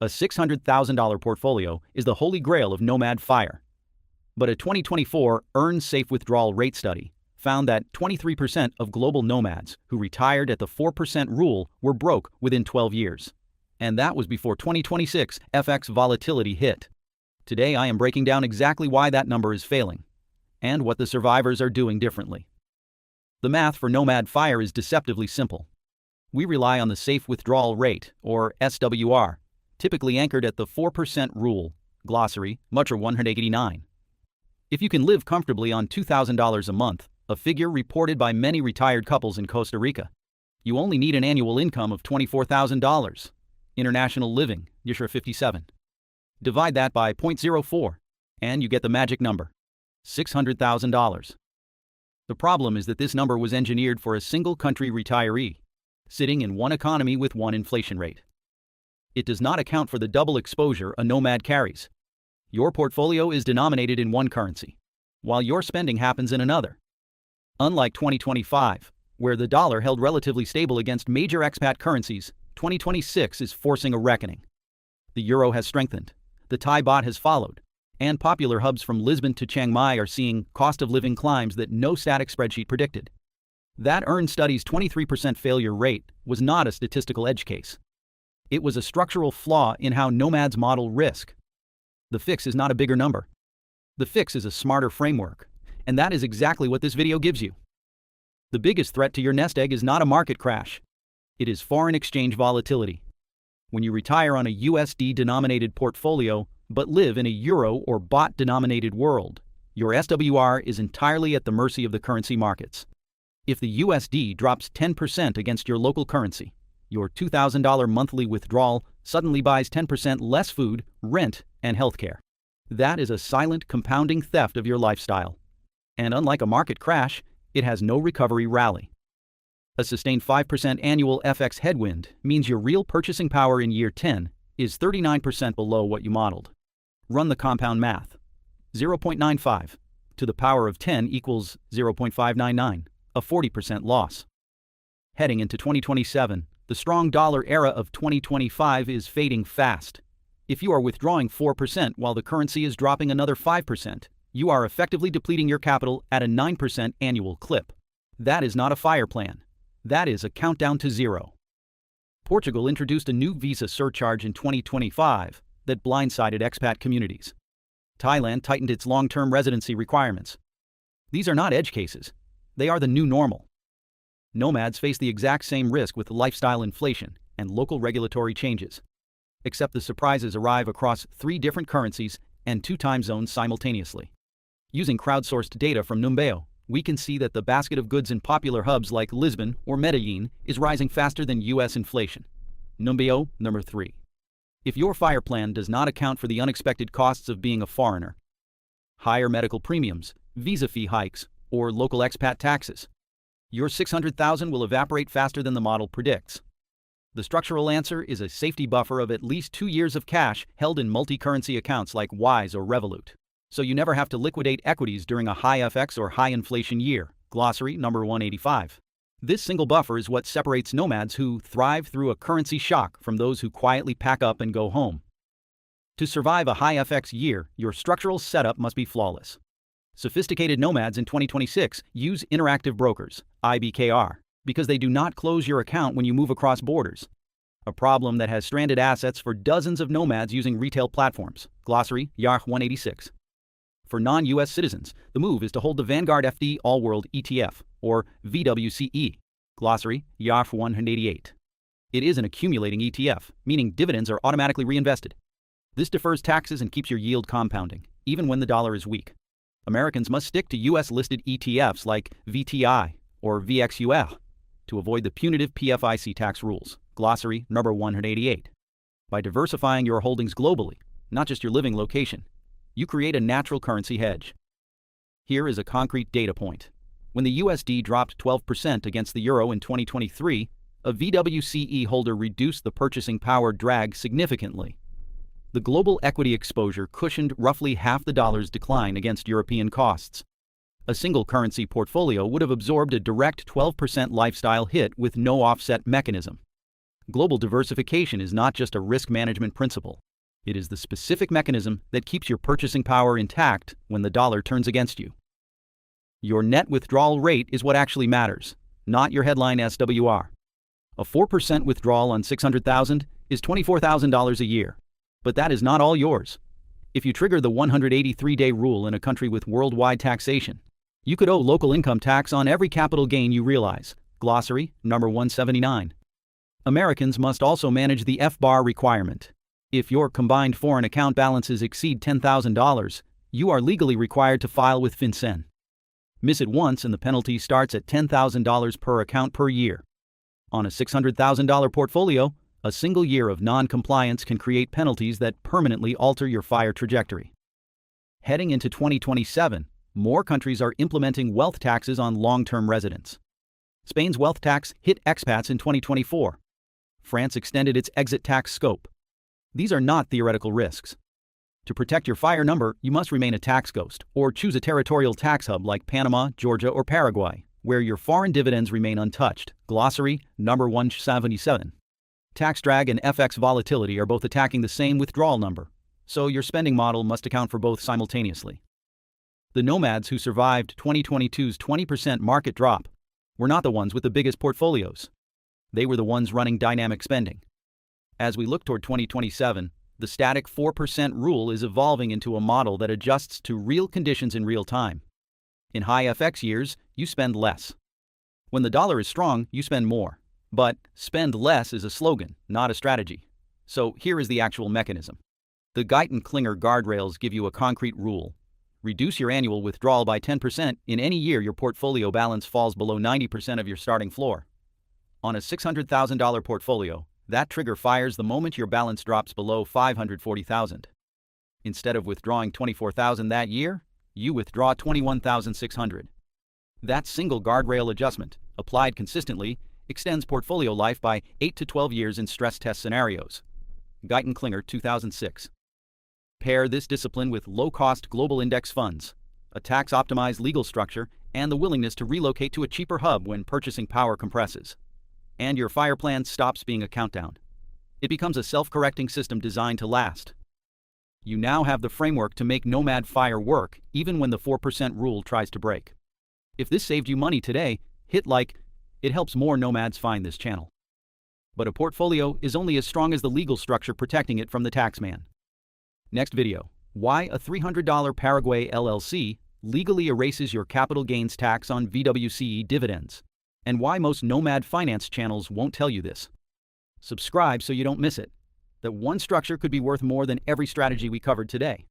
A $600,000 portfolio is the holy grail of nomad fire. But a 2024 Earn Safe Withdrawal Rate study found that 23% of global nomads who retired at the 4% rule were broke within 12 years. And that was before 2026 FX volatility hit. Today I am breaking down exactly why that number is failing, and what the survivors are doing differently. The math for nomad fire is deceptively simple. We rely on the Safe Withdrawal Rate, or SWR, typically anchored at the 4% rule, glossary, Mutter 189. If you can live comfortably on $2,000 a month, a figure reported by many retired couples in Costa Rica, you only need an annual income of $24,000. International living, Yeshua 57. Divide that by 0.04, and you get the magic number, $600,000. The problem is that this number was engineered for a single country retiree, sitting in one economy with one inflation rate. It does not account for the double exposure a nomad carries. Your portfolio is denominated in one currency, while your spending happens in another. Unlike 2025, where the dollar held relatively stable against major expat currencies, 2026 is forcing a reckoning. The euro has strengthened, the Thai baht has followed, and popular hubs from Lisbon to Chiang Mai are seeing cost of living climbs that no static spreadsheet predicted. That Earn study's 23% failure rate was not a statistical edge case. It was a structural flaw in how nomads model risk. The fix is not a bigger number. The fix is a smarter framework, and that is exactly what this video gives you. The biggest threat to your nest egg is not a market crash. It is foreign exchange volatility. When you retire on a USD-denominated portfolio but live in a euro or baht-denominated world, your SWR is entirely at the mercy of the currency markets. If the USD drops 10% against your local currency, your $2,000 monthly withdrawal suddenly buys 10% less food, rent, and healthcare. That is a silent, compounding theft of your lifestyle. And unlike a market crash, it has no recovery rally. A sustained 5% annual FX headwind means your real purchasing power in year 10 is 39% below what you modeled. Run the compound math. 0.95 to the power of 10 equals 0.599, a 40% loss. Heading into 2027, the strong dollar era of 2025 is fading fast. If you are withdrawing 4% while the currency is dropping another 5%, you are effectively depleting your capital at a 9% annual clip. That is not a fire plan. That is a countdown to zero. Portugal introduced a new visa surcharge in 2025 that blindsided expat communities. Thailand tightened its long-term residency requirements. These are not edge cases. They are the new normal. Nomads face the exact same risk with lifestyle inflation and local regulatory changes, except the surprises arrive across 3 different currencies and 2 time zones simultaneously. Using crowdsourced data from Numbeo, we can see that the basket of goods in popular hubs like Lisbon or Medellin is rising faster than US inflation. Numbeo, number 3. If your fire plan does not account for the unexpected costs of being a foreigner, higher medical premiums, visa fee hikes, or local expat taxes, your $600,000 will evaporate faster than the model predicts. The structural answer is a safety buffer of at least 2 years of cash held in multi-currency accounts like Wise or Revolut, so you never have to liquidate equities during a high FX or high inflation year. Glossary number 185. This single buffer is what separates nomads who thrive through a currency shock from those who quietly pack up and go home. To survive a high FX year, your structural setup must be flawless. Sophisticated nomads in 2026 use interactive brokers, IBKR, because they do not close your account when you move across borders. A problem that has stranded assets for dozens of nomads using retail platforms. Glossary, Yarch 186. For non-US citizens, the move is to hold the Vanguard FD All-World ETF, or VWCE. Glossary, Yarch 188. It is an accumulating ETF, meaning dividends are automatically reinvested. This defers taxes and keeps your yield compounding, even when the dollar is weak. Americans must stick to US-listed ETFs like VTI or VXUR to avoid the punitive PFIC tax rules. Glossary number 188. By diversifying your holdings globally, not just your living location, you create a natural currency hedge. Here is a concrete data point. When the USD dropped 12% against the euro in 2023, a VWCE holder reduced the purchasing power drag significantly. The global equity exposure cushioned roughly half the dollar's decline against European costs. A single currency portfolio would have absorbed a direct 12% lifestyle hit with no offset mechanism. Global diversification is not just a risk management principle. It is the specific mechanism that keeps your purchasing power intact when the dollar turns against you. Your net withdrawal rate is what actually matters, not your headline SWR. A 4% withdrawal on $600,000 is $24,000 a year. But that is not all yours. If you trigger the 183-day rule in a country with worldwide taxation, you could owe local income tax on every capital gain you realize. Glossary, number 179. Americans must also manage the FBAR requirement. If your combined foreign account balances exceed $10,000, you are legally required to file with FinCEN. Miss it once and the penalty starts at $10,000 per account per year. On a $600,000 portfolio, a single year of non-compliance can create penalties that permanently alter your FIRE trajectory. Heading into 2027, more countries are implementing wealth taxes on long-term residents. Spain's wealth tax hit expats in 2024. France extended its exit tax scope. These are not theoretical risks. To protect your FIRE number, you must remain a tax ghost or choose a territorial tax hub like Panama, Georgia, or Paraguay, where your foreign dividends remain untouched. Glossary, number 177. Tax drag and FX volatility are both attacking the same withdrawal number, so your spending model must account for both simultaneously. The nomads who survived 2022's 20% market drop were not the ones with the biggest portfolios. They were the ones running dynamic spending. As we look toward 2027, the static 4% rule is evolving into a model that adjusts to real conditions in real time. In high FX years, you spend less. When the dollar is strong, you spend more. But spend less is a slogan, not a strategy. So here is the actual mechanism. The Guyton-Klinger guardrails give you a concrete rule. Reduce your annual withdrawal by 10% in any year your portfolio balance falls below 90% of your starting floor. On a $600,000 portfolio, that trigger fires the moment your balance drops below $540,000. Instead of withdrawing $24,000 that year, you withdraw $21,600. That single guardrail adjustment, applied consistently, extends portfolio life by 8 to 12 years in stress test scenarios. Guyton-Klinger, 2006. Pair this discipline with low-cost global index funds, a tax-optimized legal structure, and the willingness to relocate to a cheaper hub when purchasing power compresses. And your FIRE plan stops being a countdown. It becomes a self-correcting system designed to last. You now have the framework to make Nomad FIRE work even when the 4% rule tries to break. If this saved you money today, hit like. It helps more nomads find this channel. But a portfolio is only as strong as the legal structure protecting it from the taxman. Next video, why a $300 Paraguay LLC legally erases your capital gains tax on VWCE dividends, and why most nomad finance channels won't tell you this. Subscribe so you don't miss it. That one structure could be worth more than every strategy we covered today.